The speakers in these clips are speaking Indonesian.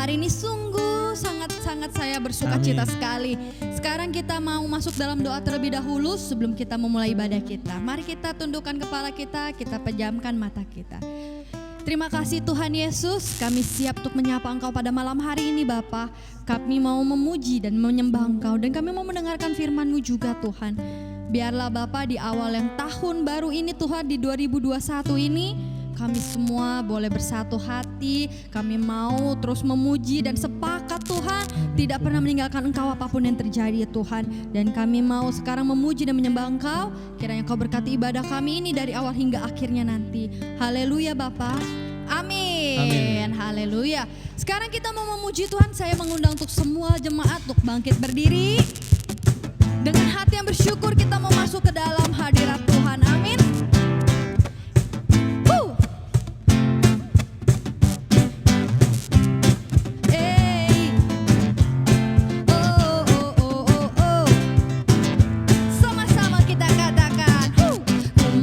hari ini sungguh sangat-sangat saya bersuka cita sekali. Sekarang kita mau masuk dalam doa terlebih dahulu sebelum kita memulai ibadah kita. Mari kita tundukkan kepala kita pejamkan mata kita. Terima kasih Tuhan Yesus, kami siap untuk menyapa Engkau pada malam hari ini Bapa. Kami mau memuji dan menyembah Engkau dan kami mau mendengarkan firman-Mu juga Tuhan. Biarlah Bapa di awal yang tahun baru ini Tuhan, di 2021 ini kami semua boleh bersatu hati. Kami mau terus memuji dan sepakat Tuhan, tidak pernah meninggalkan Engkau apapun yang terjadi Tuhan. Dan kami mau sekarang memuji dan menyembah Engkau. Kiranya Engkau berkati ibadah kami ini dari awal hingga akhirnya nanti. Haleluya Bapa. Amin. Haleluya. Sekarang kita mau memuji Tuhan. Saya mengundang untuk semua jemaat untuk bangkit berdiri. Dengan hati yang bersyukur kita mau masuk ke dalam hadirat Tuhan. Amin.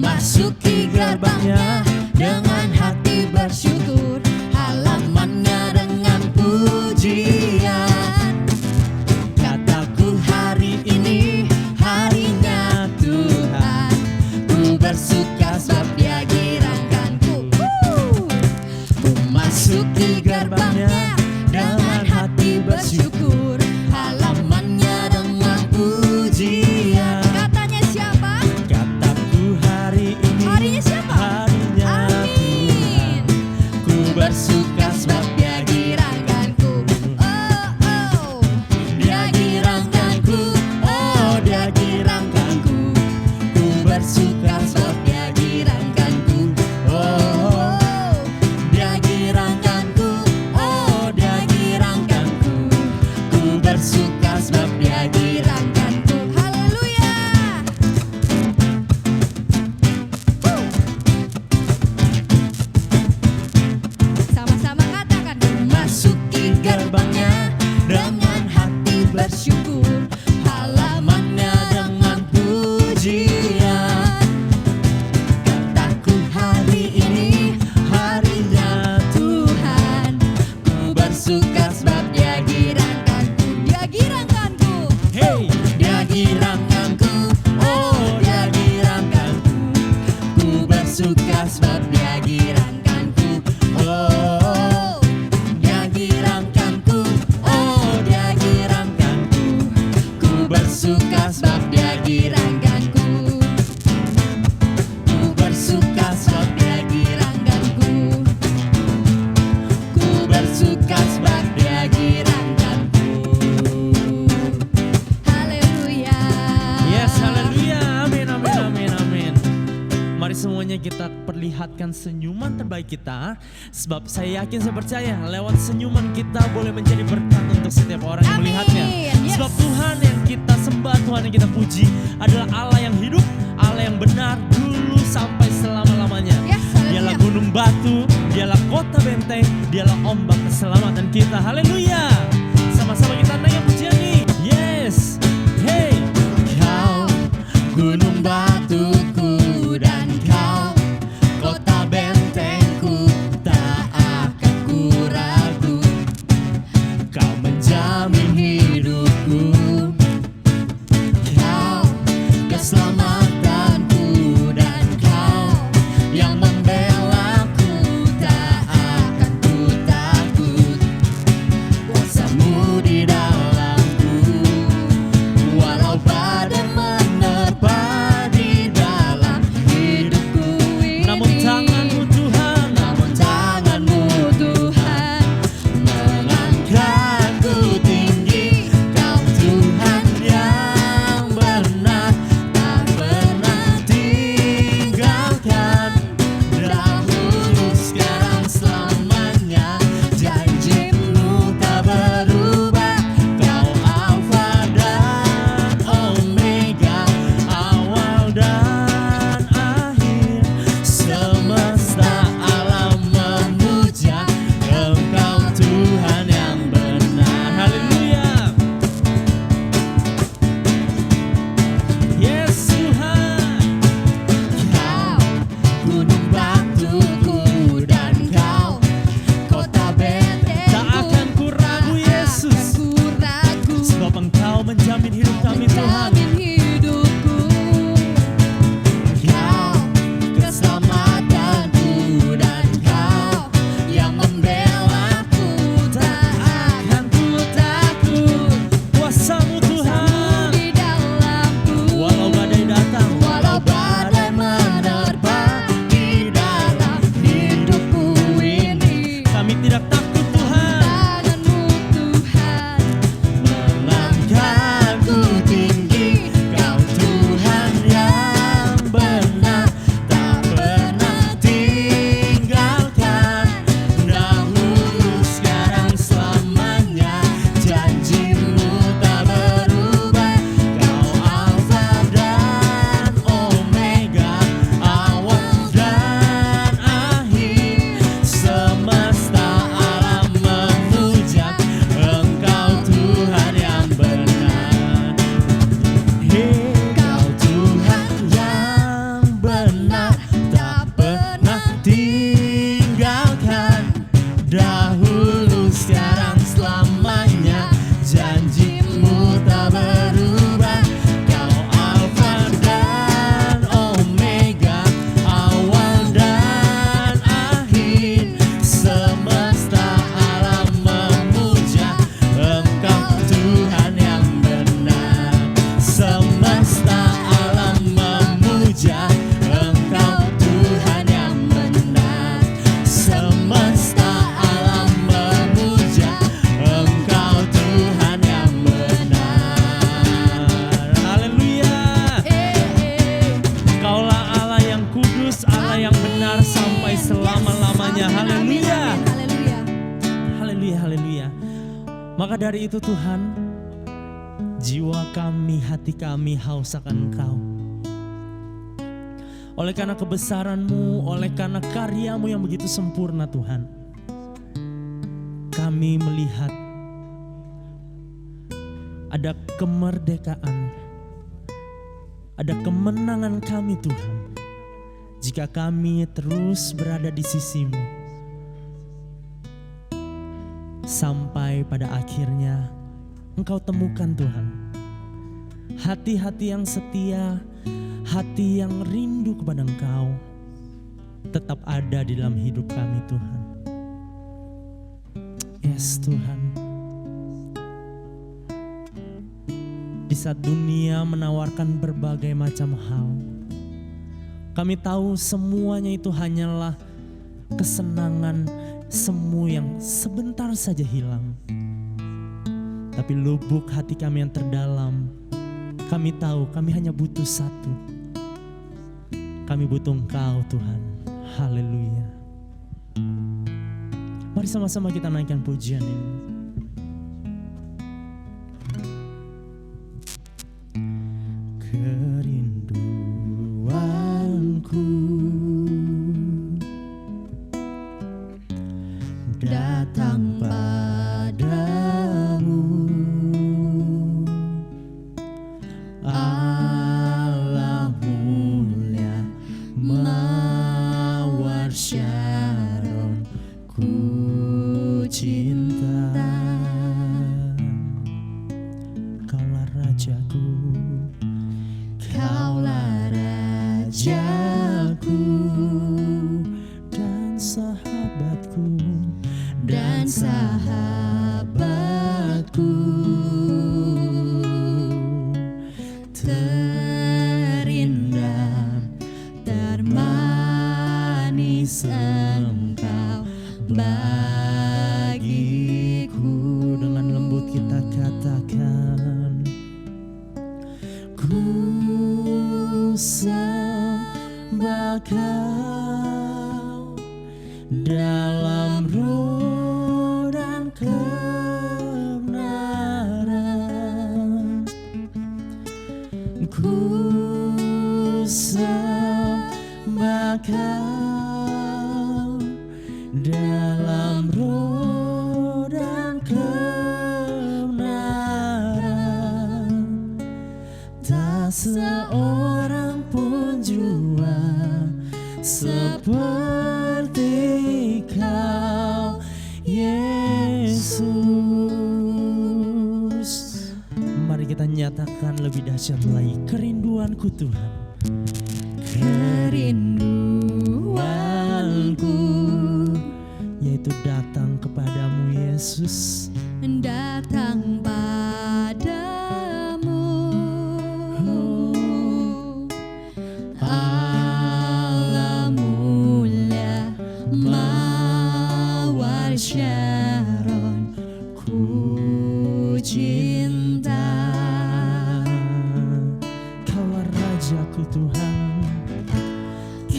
Masuki gerbangnya dengan hati bersyukur, halamannya dengan pujian. Kataku hari ini harinya Tuhan, ku bersuka sebab Dia girangkanku. Ku masuki gerbangnya dengan hati bersyukur, halamannya dengan pujian. Katanya siapa? Harinya siapa? Harinya Amin. ku bersuka sebab Dia girangkanku. Oh. Dia girangkanku, oh Dia girangkanku. Ku bersuka sebab Dia girangkanku. Oh, Dia girangkanku, oh Dia girangkanku. Ku bersuka sebab Dia girangkanku. Haleluya. Sama-sama katakan. Masuki gerbangnya dengan hati bersyukur, halamannya dengan pujian. Kataku hari ini harinya Tuhan, ku bersuka sebab Dia girangkanku. Dia girangkanku. Hey, Dia girangkanku, oh Dia girangkanku. Ku bersuka sebab Dia girangkanku. Oh, Dia girangkanku, oh Dia girangkanku. Ku bersuka sebab Dia girangkanku. Ku bersuka sebab Dia girangkanku. Ku bersuka sebab Dia girangkanku. Haleluya. Yes, haleluya. Amin, amin, amin, amin. Mari semuanya kita perlihatkan senyuman terbaik kita. Sebab saya yakin, saya percaya lewat senyuman kita boleh menjadi berkat untuk setiap orang yang Amin. melihatnya. Yes. Sebab Tuhan yang kita sembah, Tuhan yang kita puji adalah Allah yang hidup, Allah yang benar dulu sampai selama-lamanya. Yes, haleluya. Dialah gunung batu, dialah kota benteng, dialah ombak keselamatan kita. Haleluya. Sama-sama kita naik pujian nih. Yes. Hey. Kau gunung batuku dan Kau kota bentengku, tak akan ku ragu. Kau menjamin hidupku, Kau keselamatanku dan Kau yang membelaku, tak akan ku takut. Kuasa-Mu di dalamku, walau badai menerpa dari itu Tuhan, jiwa kami, hati kami haus akan Engkau. Oleh karena kebesaran-Mu, oleh karena karya-Mu yang begitu sempurna Tuhan, kami melihat ada kemerdekaan, ada kemenangan kami Tuhan, jika kami terus berada di sisi-Mu. Sampai pada akhirnya Engkau temukan Tuhan hati-hati yang setia, hati yang rindu kepada Engkau tetap ada di dalam hidup kami Tuhan. Yes Tuhan. Di saat dunia menawarkan berbagai macam hal, kami tahu semuanya itu hanyalah kesenangan semu yang sebentar saja hilang. Tapi lubuk hati kami yang terdalam, kami tahu kami hanya butuh satu. Kami butuh Engkau Tuhan. Haleluya. Mari sama-sama kita naikkan pujian ini. Kerinduanku datang padamu, Allah mulia mawar Syaron, ku cinta. Kaulah rajaku, Kaulah rajaku dan sahabatku, dan sahabatku, terindah, termanis Engkau bagiku. Dengan lembut kita katakan, ku sembah Kau dalam roh dan kebenaran. Ku sembah Kau dalam roh dan kebenaran. Tak seorang pun jua seperti Kau, Yesus. Mari kita nyatakan lebih dahsyat lagi kerinduanku Tuhan. Kerinduanku yaitu datang kepadamu Yesus, Datang padamu, Allah mulia mawar Syaron, ku cinta. Kaulah rajaku Tuhan,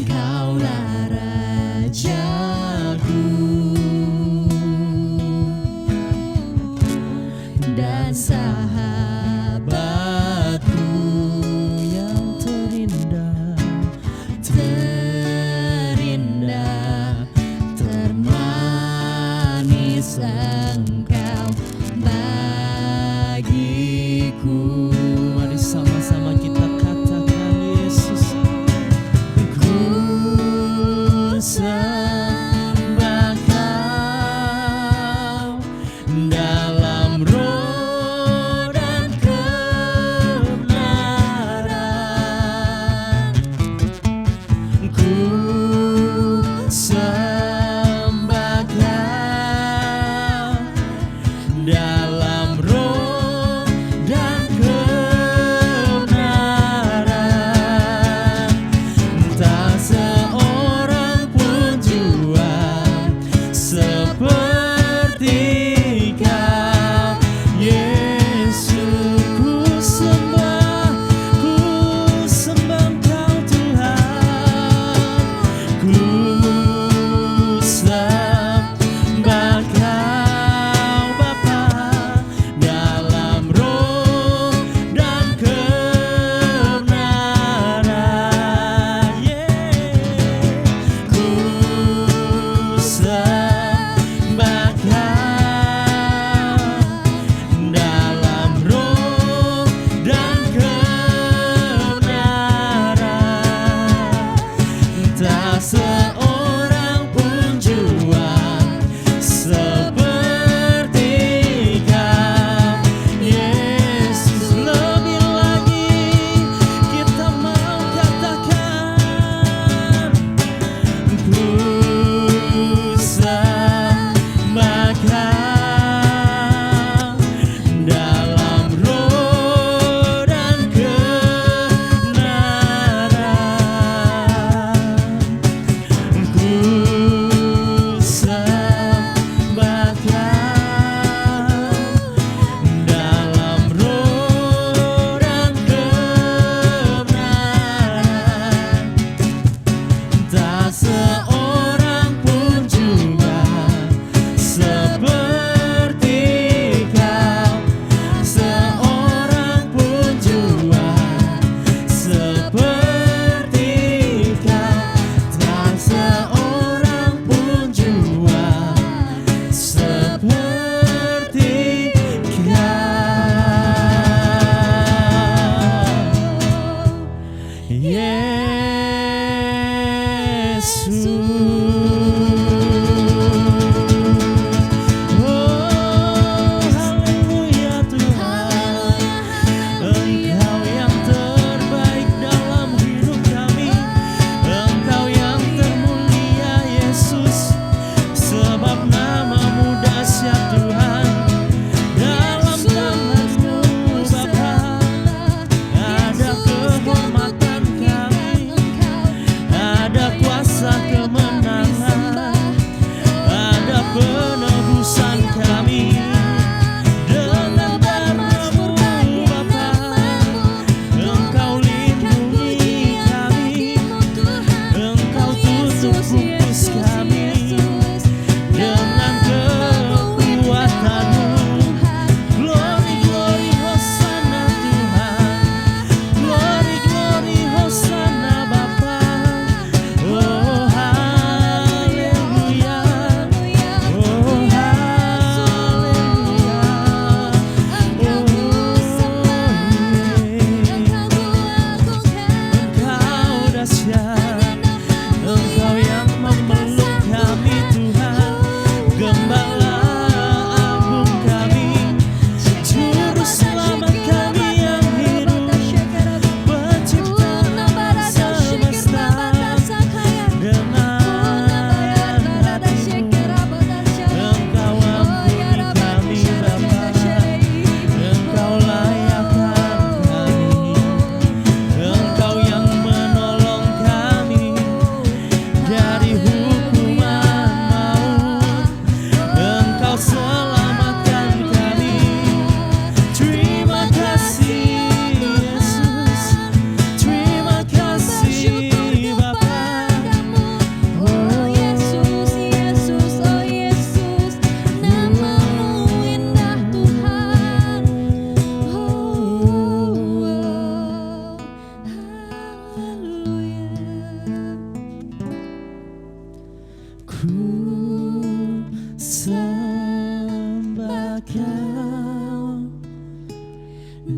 Kaulah rajaku dan sahabatku, yang terindah, terindah, termanis Engkau bagiku. Mari sama-sama kita katakan Yesus. Ku sembah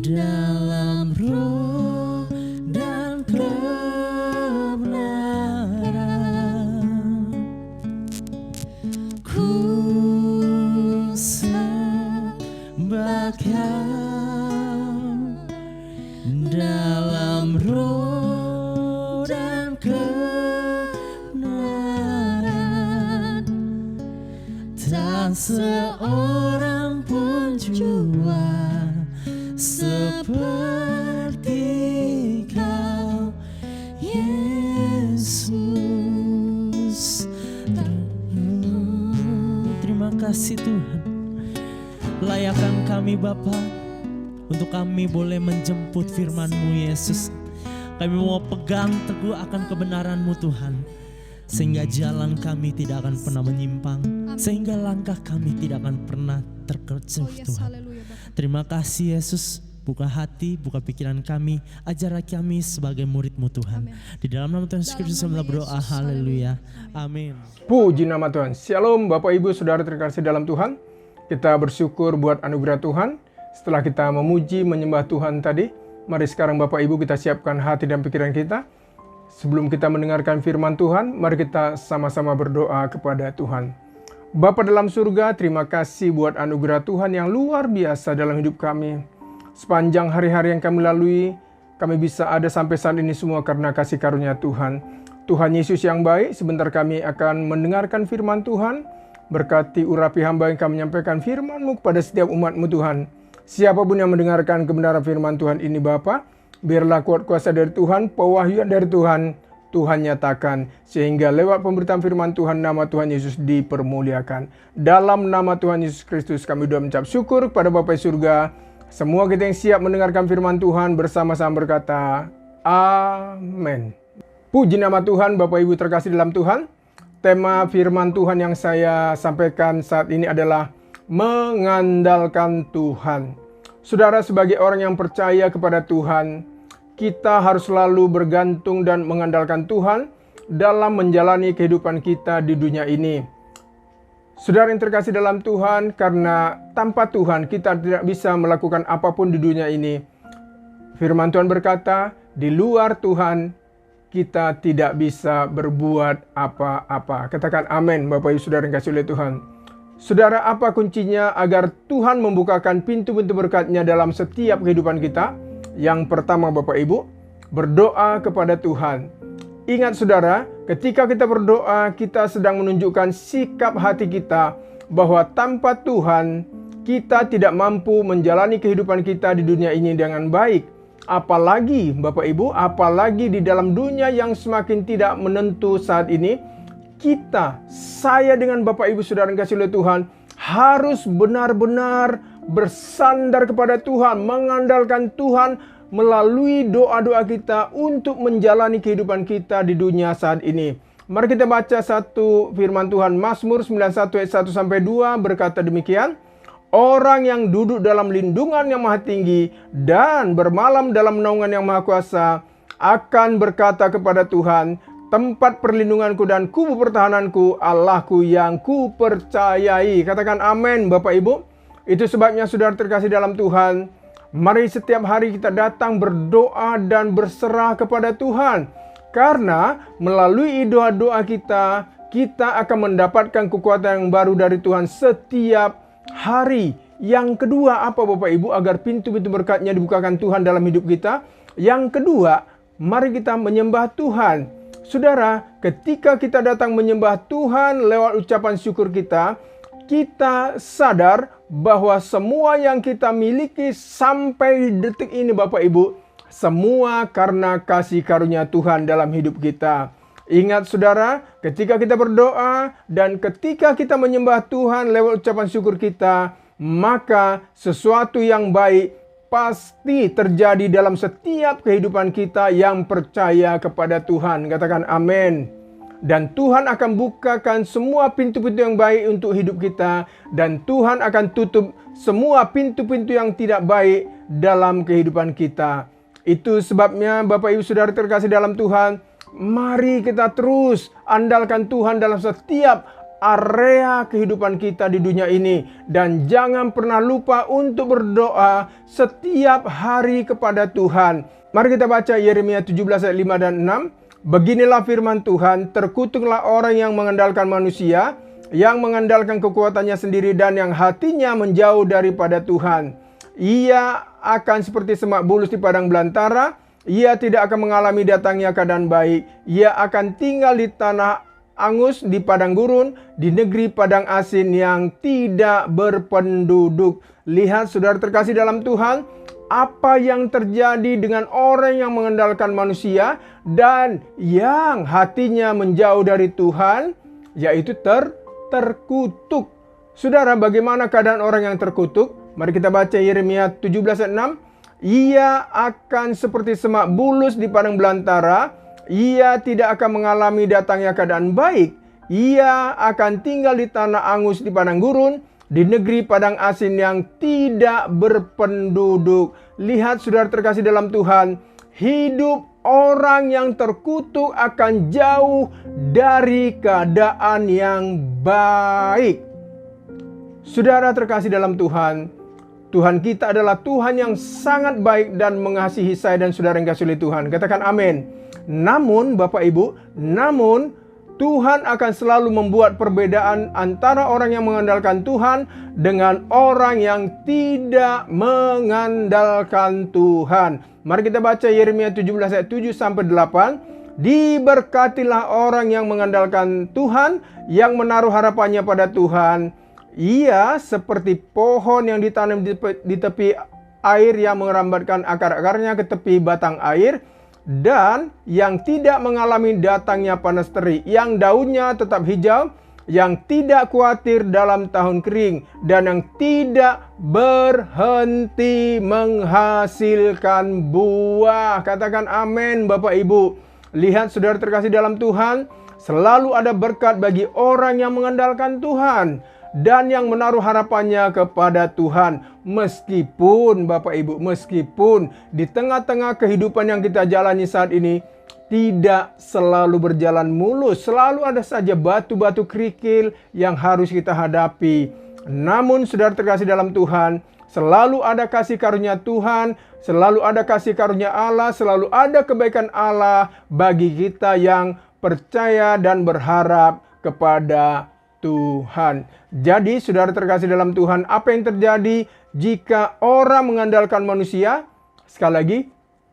dalam roh dan kebenaran. Ku sembah Kau dalam roh dan kebenaran. Tak seorang pun jua seperti Kau, Yesus. Terima kasih Tuhan. Layakkan kami Bapa untuk kami boleh menjemput firman-Mu Yesus. Kami mau pegang teguh akan kebenaran-Mu Tuhan, sehingga jalan kami tidak akan pernah menyimpang, sehingga langkah kami tidak akan pernah terkecuh Tuhan. Terima kasih Yesus. Buka hati, buka pikiran kami, ajar kami sebagai murid-Mu Tuhan. Di dalam nama Tuhan Yesus Kristus kami berdoa, haleluya, amin. Puji nama Tuhan. Shalom Bapak Ibu Saudara terkasih dalam Tuhan. Kita bersyukur buat anugerah Tuhan. Setelah kita memuji, menyembah Tuhan tadi, mari sekarang Bapak Ibu kita siapkan hati dan pikiran kita. Sebelum kita mendengarkan firman Tuhan, mari kita sama-sama berdoa kepada Tuhan. Bapa dalam surga, terima kasih buat anugerah Tuhan yang luar biasa dalam hidup kami. Sepanjang hari-hari yang kami lalui, kami bisa ada sampai saat ini semua karena kasih karunia Tuhan. Tuhan Yesus yang baik, sebentar kami akan mendengarkan firman Tuhan. Berkati urapi hamba yang kami menyampaikan firman-Mu kepada setiap umat-Mu Tuhan. Siapapun yang mendengarkan kebenaran firman Tuhan ini Bapa, biarlah kuat kuasa dari Tuhan, pewahyuan dari Tuhan, Tuhan nyatakan. Sehingga lewat pemberitaan firman Tuhan, nama Tuhan Yesus dipermuliakan. Dalam nama Tuhan Yesus Kristus kami doa mengucap syukur kepada Bapa di surga. Semua kita yang siap mendengarkan firman Tuhan bersama-sama berkata, amin. Puji nama Tuhan, Bapak Ibu terkasih dalam Tuhan. Tema firman Tuhan yang saya sampaikan saat ini adalah mengandalkan Tuhan. Saudara, sebagai orang yang percaya kepada Tuhan, kita harus selalu bergantung dan mengandalkan Tuhan dalam menjalani kehidupan kita di dunia ini. Saudara yang terkasih dalam Tuhan, karena tanpa Tuhan kita tidak bisa melakukan apapun di dunia ini. Firman Tuhan berkata, Di luar Tuhan, kita tidak bisa berbuat apa-apa. Katakan amin, Bapak Ibu Saudara yang kasih oleh Tuhan. Saudara, apa kuncinya agar Tuhan membukakan pintu-pintu berkat-Nya dalam setiap kehidupan kita? Yang pertama, Bapak Ibu, berdoa kepada Tuhan. Ingat saudara, ketika kita berdoa, kita sedang menunjukkan sikap hati kita bahwa tanpa Tuhan, kita tidak mampu menjalani kehidupan kita di dunia ini dengan baik. Apalagi Bapak Ibu, apalagi di dalam dunia yang semakin tidak menentu saat ini, saya dengan Bapak Ibu Saudara yang kasih oleh Tuhan, harus benar-benar bersandar kepada Tuhan, mengandalkan Tuhan melalui doa-doa kita untuk menjalani kehidupan kita di dunia saat ini. Mari kita baca satu firman Tuhan, Mazmur 91 ayat 1-2 berkata demikian. Orang yang duduk dalam lindungan yang maha tinggi dan bermalam dalam naungan yang maha kuasa akan berkata kepada Tuhan, tempat perlindunganku dan kubu pertahananku, Allahku yang ku percayai. Katakan amin Bapak Ibu. Itu sebabnya saudara terkasih dalam Tuhan, mari setiap hari kita datang berdoa dan berserah kepada Tuhan. Karena melalui doa-doa kita, kita akan mendapatkan kekuatan yang baru dari Tuhan setiap hari. Yang kedua apa Bapak Ibu? Agar pintu-pintu berkat-Nya dibukakan Tuhan dalam hidup kita. Yang kedua, mari kita menyembah Tuhan. Saudara, ketika kita datang menyembah Tuhan lewat ucapan syukur kita sadar bahwa semua yang kita miliki sampai detik ini Bapak Ibu, semua karena kasih karunia Tuhan dalam hidup kita. Ingat saudara, ketika kita berdoa dan ketika kita menyembah Tuhan lewat ucapan syukur kita, maka sesuatu yang baik pasti terjadi dalam setiap kehidupan kita yang percaya kepada Tuhan. Katakan amin. Dan Tuhan akan bukakan semua pintu-pintu yang baik untuk hidup kita, dan Tuhan akan tutup semua pintu-pintu yang tidak baik dalam kehidupan kita. Itu sebabnya Bapak Ibu Saudara terkasih dalam Tuhan, mari kita terus andalkan Tuhan dalam setiap area kehidupan kita di dunia ini. Dan jangan pernah lupa untuk berdoa setiap hari kepada Tuhan. Mari kita baca Yeremia 17 ayat 5 dan 6. Beginilah firman Tuhan, terkutuklah orang yang mengandalkan manusia, yang mengandalkan kekuatannya sendiri dan yang hatinya menjauh daripada Tuhan. Ia akan seperti semak bulus di padang belantara. Ia tidak akan mengalami datangnya keadaan baik. Ia akan tinggal di tanah angus, di padang gurun, di negeri padang asin yang tidak berpenduduk. Lihat saudara terkasih dalam Tuhan, apa yang terjadi dengan orang yang mengandalkan manusia dan yang hatinya menjauh dari Tuhan, yaitu terkutuk. Saudara, bagaimana keadaan orang yang terkutuk? Mari kita baca Yeremia 17 ayat 6. Ia akan seperti semak bulus di padang belantara. Ia tidak akan mengalami datangnya keadaan baik. Ia akan tinggal di tanah angus di padang gurun, di negeri padang asin yang tidak berpenduduk. Lihat saudara terkasih dalam Tuhan, hidup orang yang terkutuk akan jauh dari keadaan yang baik. Saudara terkasih dalam Tuhan, Tuhan kita adalah Tuhan yang sangat baik dan mengasihi saya dan saudara yang kasih oleh Tuhan. Katakan amin. Namun Bapak Ibu, Tuhan akan selalu membuat perbedaan antara orang yang mengandalkan Tuhan dengan orang yang tidak mengandalkan Tuhan. Mari kita baca Yeremia 17 ayat 7-8. Diberkatilah orang yang mengandalkan Tuhan, yang menaruh harapannya pada Tuhan. Ia seperti pohon yang ditanam di tepi air yang merambatkan akar-akarnya ke tepi batang air, dan yang tidak mengalami datangnya panas terik, yang daunnya tetap hijau, yang tidak khawatir dalam tahun kering, dan yang tidak berhenti menghasilkan buah. Katakan amin Bapak Ibu. Lihat saudara terkasih dalam Tuhan, selalu ada berkat bagi orang yang mengandalkan Tuhan dan yang menaruh harapannya kepada Tuhan. Meskipun Bapak Ibu, meskipun di tengah-tengah kehidupan yang kita jalani saat ini tidak selalu berjalan mulus, selalu ada saja batu-batu kerikil yang harus kita hadapi. Namun saudara terkasih dalam Tuhan, selalu ada kasih karunia Tuhan, selalu ada kasih karunia Allah, selalu ada kebaikan Allah bagi kita yang percaya dan berharap kepada Tuhan. Jadi saudara terkasih dalam Tuhan, apa yang terjadi jika orang mengandalkan manusia? Sekali lagi,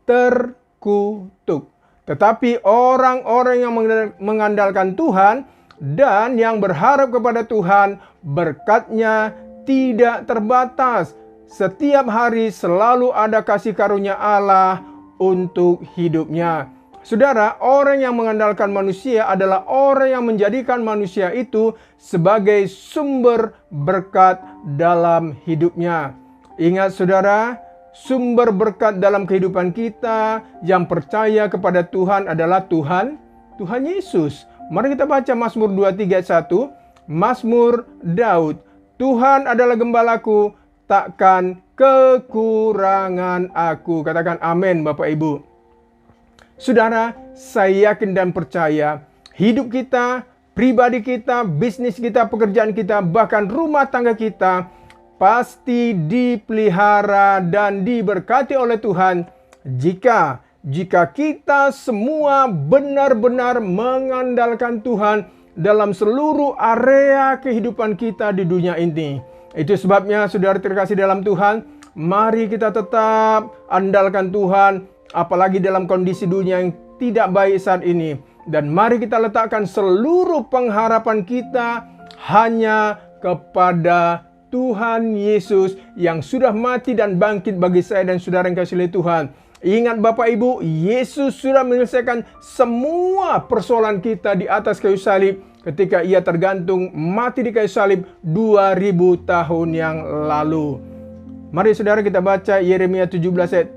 terkutuk. Tetapi orang-orang yang mengandalkan Tuhan dan yang berharap kepada Tuhan, berkat-Nya tidak terbatas. Setiap hari selalu ada kasih karunia Allah untuk hidupnya. Saudara, orang yang mengandalkan manusia adalah orang yang menjadikan manusia itu sebagai sumber berkat dalam hidupnya. Ingat saudara, sumber berkat dalam kehidupan kita yang percaya kepada Tuhan adalah Tuhan Yesus. Mari kita baca Mazmur 23 ayat 1. Mazmur Daud. Tuhan adalah gembalaku, takkan kekurangan aku. Katakan amin Bapak Ibu. Saudara, saya yakin dan percaya hidup kita, pribadi kita, bisnis kita, pekerjaan kita, bahkan rumah tangga kita pasti dipelihara dan diberkati oleh Tuhan jika kita semua benar-benar mengandalkan Tuhan dalam seluruh area kehidupan kita di dunia ini. Itu sebabnya saudara terkasih dalam Tuhan, mari kita tetap andalkan Tuhan, apalagi dalam kondisi dunia yang tidak baik saat ini. Dan mari kita letakkan seluruh pengharapan kita hanya kepada Tuhan Yesus yang sudah mati dan bangkit bagi saya dan saudara yang kasih oleh Tuhan. Ingat Bapak Ibu, Yesus sudah menyelesaikan semua persoalan kita di atas kayu salib ketika Ia tergantung mati di kayu salib 2000 tahun yang lalu. Mari saudara kita baca Yeremia 17 ayat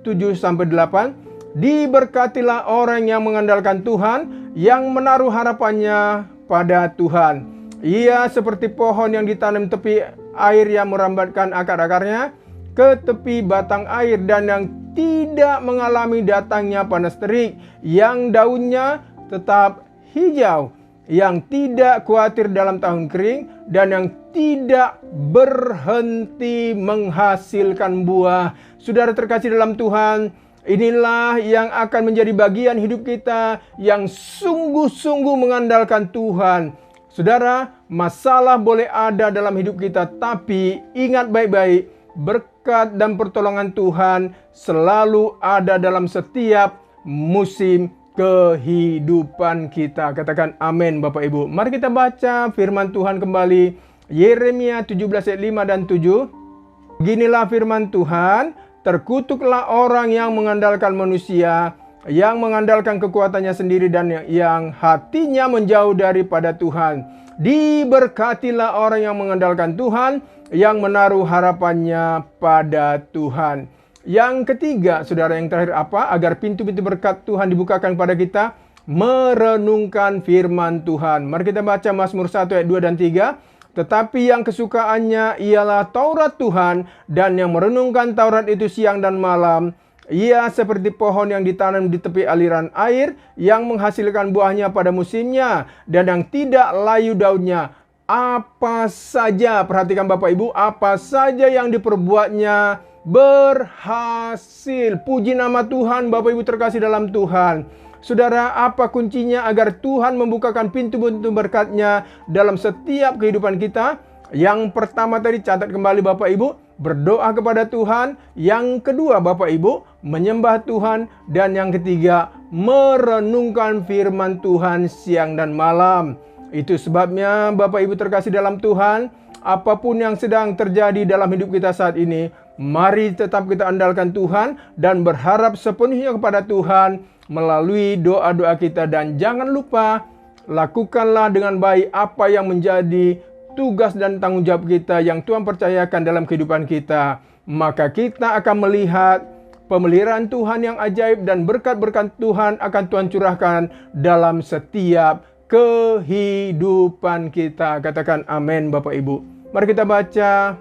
7-8. Diberkatilah orang yang mengandalkan Tuhan, yang menaruh harapannya pada Tuhan. Ia seperti pohon yang ditanam tepi air yang merambatkan akar-akarnya ke tepi batang air dan yang tidak mengalami datangnya panas terik, yang daunnya tetap hijau, yang tidak khawatir dalam tahun kering, dan yang tidak berhenti menghasilkan buah. Saudara terkasih dalam Tuhan, inilah yang akan menjadi bagian hidup kita yang sungguh-sungguh mengandalkan Tuhan. Saudara, masalah boleh ada dalam hidup kita, tapi ingat baik-baik, berkat dan pertolongan Tuhan selalu ada dalam setiap musim kehidupan kita. Katakan amin Bapak Ibu. Mari kita baca firman Tuhan kembali. Yeremia 17 ayat 5 dan 7. Beginilah firman Tuhan, terkutuklah orang yang mengandalkan manusia, yang mengandalkan kekuatannya sendiri dan yang hatinya menjauh daripada Tuhan. Diberkatilah orang yang mengandalkan Tuhan, yang menaruh harapannya pada Tuhan. Yang ketiga, saudara, yang terakhir apa? Agar pintu-pintu berkat Tuhan dibukakan pada kita, merenungkan firman Tuhan. Mari kita baca Mazmur 1 ayat 2 dan 3. Tetapi yang kesukaannya ialah Taurat Tuhan, dan yang merenungkan Taurat itu siang dan malam. Ia seperti pohon yang ditanam di tepi aliran air, yang menghasilkan buahnya pada musimnya, dan yang tidak layu daunnya. Apa saja, perhatikan Bapak Ibu, apa saja yang diperbuatnya berhasil. Puji nama Tuhan Bapak Ibu terkasih dalam Tuhan. Saudara, apa kuncinya agar Tuhan membukakan pintu-pintu berkat-Nya dalam setiap kehidupan kita? Yang pertama tadi, catat kembali Bapak Ibu, berdoa kepada Tuhan. Yang kedua Bapak Ibu, menyembah Tuhan. Dan yang ketiga, merenungkan firman Tuhan siang dan malam. Itu sebabnya Bapak Ibu terkasih dalam Tuhan, apapun yang sedang terjadi dalam hidup kita saat ini, mari tetap kita andalkan Tuhan dan berharap sepenuhnya kepada Tuhan melalui doa-doa kita. Dan jangan lupa, lakukanlah dengan baik apa yang menjadi tugas dan tanggung jawab kita yang Tuhan percayakan dalam kehidupan kita. Maka kita akan melihat pemeliharaan Tuhan yang ajaib dan berkat-berkat Tuhan akan Tuhan curahkan dalam setiap kehidupan kita. Katakan amin Bapak Ibu. Mari kita baca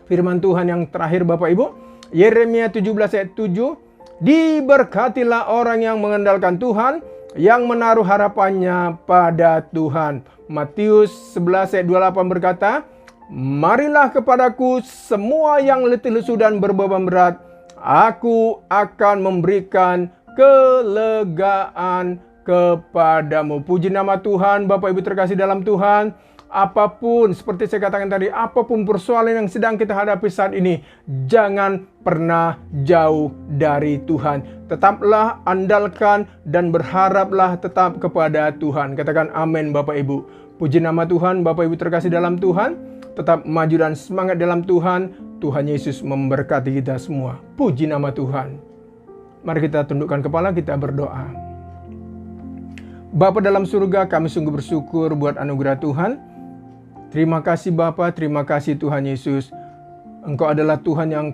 firman Tuhan yang terakhir Bapak Ibu. Yeremia 17 ayat 7. Diberkatilah orang yang mengandalkan Tuhan, yang menaruh harapannya pada Tuhan. Matius 11 ayat 28 berkata, Marilah kepadaku semua yang letih lesu dan berbeban berat, aku akan memberikan kelegaan kepadamu. Puji nama Tuhan. Bapak Ibu terkasih dalam Tuhan, apapun seperti saya katakan tadi, apapun persoalan yang sedang kita hadapi saat ini, jangan pernah jauh dari Tuhan. Tetaplah andalkan dan berharaplah tetap kepada Tuhan. Katakan amin Bapak Ibu. Puji nama Tuhan. Bapak Ibu terkasih dalam Tuhan, tetap maju dan semangat dalam Tuhan. Tuhan Yesus memberkati kita semua. Puji nama Tuhan. Mari kita tundukkan kepala, kita berdoa. Bapa dalam surga, kami sungguh bersyukur buat anugerah Tuhan. Terima kasih Bapa, terima kasih Tuhan Yesus. Engkau adalah Tuhan yang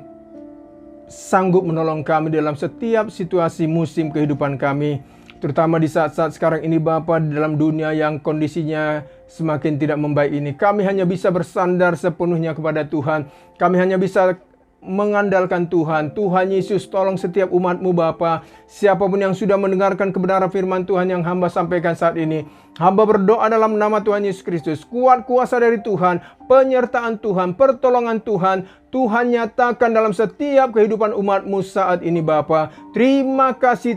sanggup menolong kami dalam setiap situasi musim kehidupan kami. Terutama di saat-saat sekarang ini Bapa, dalam dunia yang kondisinya semakin tidak membaik ini. Kami hanya bisa bersandar sepenuhnya kepada Tuhan. Kami hanya bisa mengandalkan Tuhan. Tuhan Yesus, tolong setiap umat-Mu Bapa. Siapapun yang sudah mendengarkan kebenaran firman Tuhan yang hamba sampaikan saat ini, hamba berdoa dalam nama Tuhan Yesus Kristus. Kuat kuasa dari Tuhan, penyertaan Tuhan, pertolongan Tuhan, Tuhan nyatakan dalam setiap kehidupan umat-Mu saat ini Bapa. Terima kasih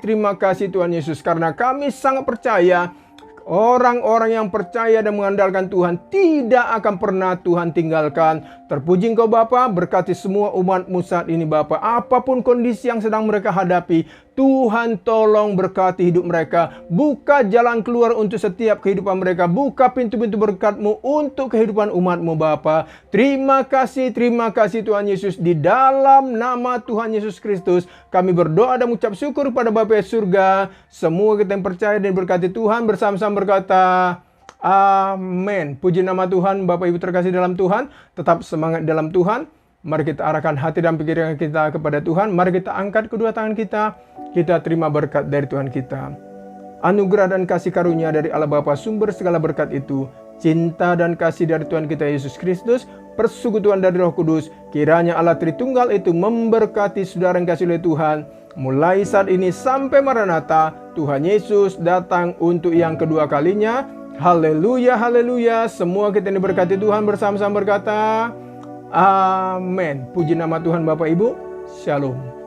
Tuhan Yesus, karena kami sangat percaya orang-orang yang percaya dan mengandalkan Tuhan tidak akan pernah Tuhan tinggalkan. Terpuji Engkau Bapa, berkati semua umat-Mu saat ini Bapa. Apapun kondisi yang sedang mereka hadapi, Tuhan tolong berkati hidup mereka. Buka jalan keluar untuk setiap kehidupan mereka. Buka pintu-pintu berkat-Mu untuk kehidupan umat-Mu Bapa. Terima kasih Tuhan Yesus. Di dalam nama Tuhan Yesus Kristus, kami berdoa dan mengucap syukur pada Bapa di surga. Semua kita yang percaya dan berkati Tuhan bersama-sama berkata, amin. Puji nama Tuhan. Bapak Ibu terkasih dalam Tuhan, tetap semangat dalam Tuhan. Mari kita arahkan hati dan pikiran kita kepada Tuhan. Mari kita angkat kedua tangan kita. Kita terima berkat dari Tuhan kita. Anugerah dan kasih karunia dari Allah Bapa sumber segala berkat itu, cinta dan kasih dari Tuhan kita Yesus Kristus, persekutuan dari Roh Kudus, kiranya Allah Tritunggal itu memberkati saudara yang kasih oleh Tuhan, mulai saat ini sampai Maranatha. Tuhan Yesus datang untuk yang kedua kalinya. Haleluya, haleluya. Semua kita yang diberkati Tuhan bersama-sama berkata, amin. Puji nama Tuhan Bapak Ibu. Shalom.